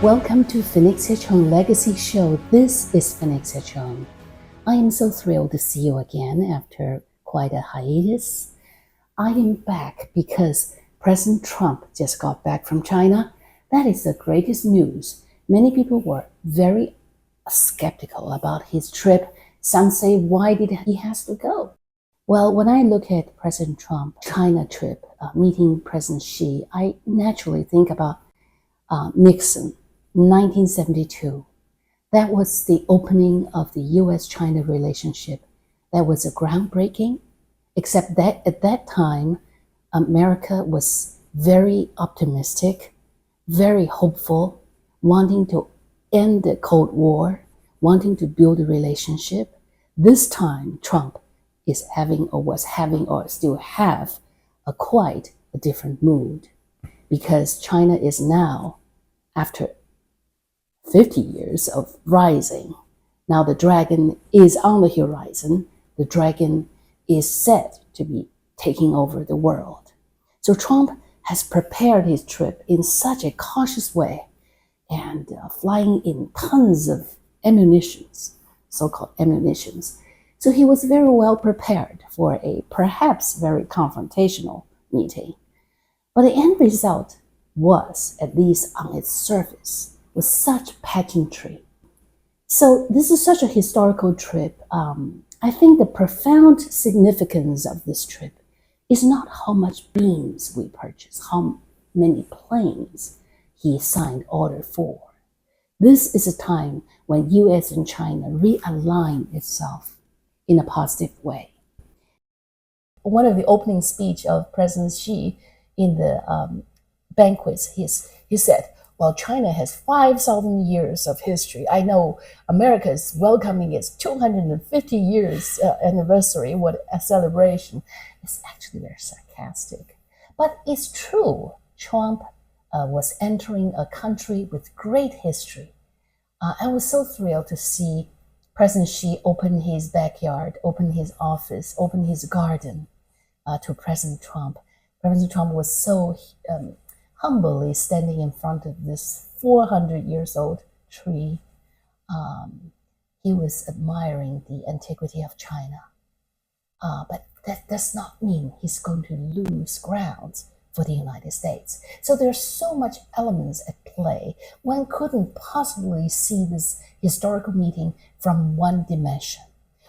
Welcome to PHOENIXA Cheng Legacy Show. This is PHOENIXA Cheng. I am so thrilled to see you again after quite a hiatus. I am back because President Trump just got back from China. That is the greatest news. Many people were very skeptical about his trip. Some say, why did he have to go? Well, when I look at President Trump's China trip, meeting President Xi, I naturally think about Nixon, 1972. That was the opening of the US-China relationship. That was a groundbreaking, except that at that time, America was very optimistic, very hopeful, wanting to end the Cold War, wanting to build a relationship. This time, Trump is having or was having or still have quite a different mood, because China is now, after 50 years of rising, now the dragon is on the horizon. The dragon is set to be taking over the world. So Trump has prepared his trip in such a cautious way and flying in tons of ammunitions, so-called ammunitions. So he was very well prepared for a perhaps very confrontational meeting. But the end result was, at least on its surface, was such pageantry. So this is such a historical trip. I think the profound significance of this trip is not how much beams we purchase, how many planes he signed order for. This is a time when US and China realign itself in a positive way. One of the opening speech of President Xi in the banquets, he said, well, China has 5,000 years of history. I know America is welcoming its 250 years anniversary, what a celebration. It's actually very sarcastic. But it's true, Trump was entering a country with great history. I was so thrilled to see President Xi open his backyard, open his office, open his garden to President Trump. President Trump was so humbly standing in front of this 400 years old tree. He was admiring the antiquity of China. But that does not mean he's going to lose grounds for the United States. So there's so much elements at play. One couldn't possibly see this historical meeting from one dimension.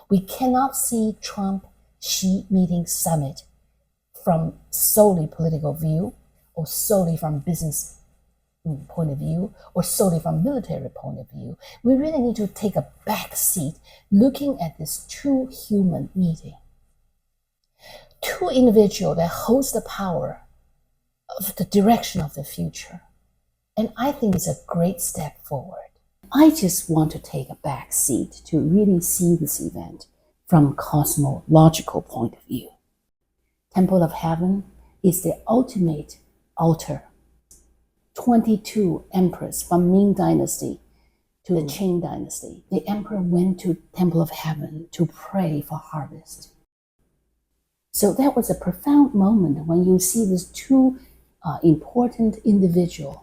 We cannot see Trump-Xi meeting summit from solely political view, or solely from business point of view, or solely from military point of view. We really need to take a back seat looking at this two human meeting. Two individuals that holds the power of the direction of the future. And I think it's a great step forward. I just want to take a back seat to really see this event from a cosmological point of view. Temple of Heaven is the ultimate altar. 22 emperors from Ming Dynasty to the Qing Dynasty. The emperor went to Temple of Heaven to pray for harvest. So that was a profound moment when you see these two important individuals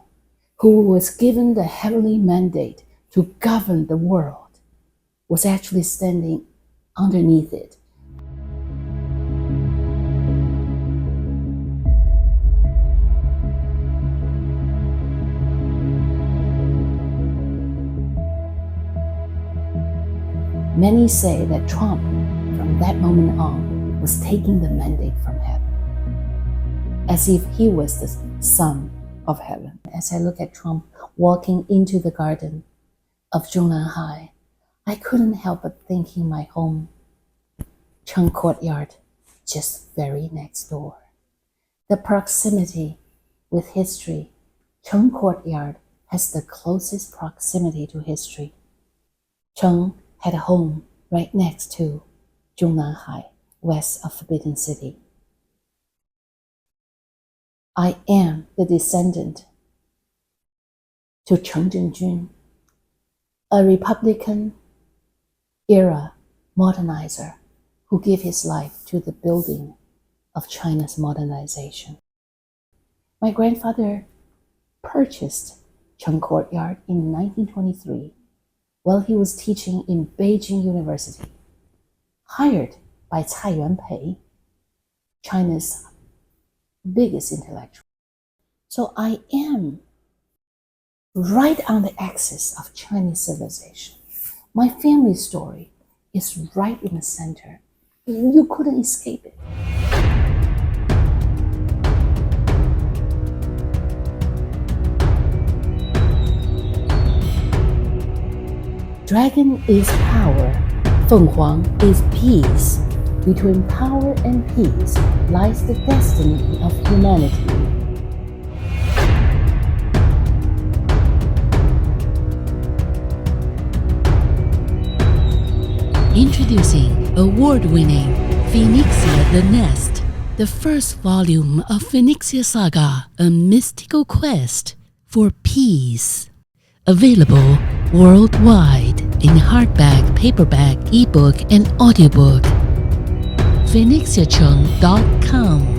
who was given the heavenly mandate to govern the world, was actually standing underneath it. Many say that Trump, from that moment on, was taking the mandate from heaven, as if he was the son of heaven. As I look at Trump walking into the garden of Zhongnanhai, I couldn't help but thinking my home, Cheng Courtyard, just very next door. The proximity with history, Cheng Courtyard has the closest proximity to history. Cheng had a home right next to Zhongnanhai, west of Forbidden City. I am the descendant to Cheng Zhengjun, a Republican era modernizer who gave his life to the building of China's modernization. My grandfather purchased Cheng Courtyard in 1923 while he was teaching in Beijing University, hired by Cai Yuanpei, China's biggest intellectual. So I am right on the axis of Chinese civilization. My family story is right in the center. You couldn't escape it. Dragon is power. Feng Huang is peace. Between power and peace lies the destiny of humanity. Introducing award-winning PHOENIXA The Nest, the first volume of PHOENIXA Saga, a mystical quest for peace. Available worldwide in hardback, paperback, ebook, and audiobook. PHOENIXACHENG.com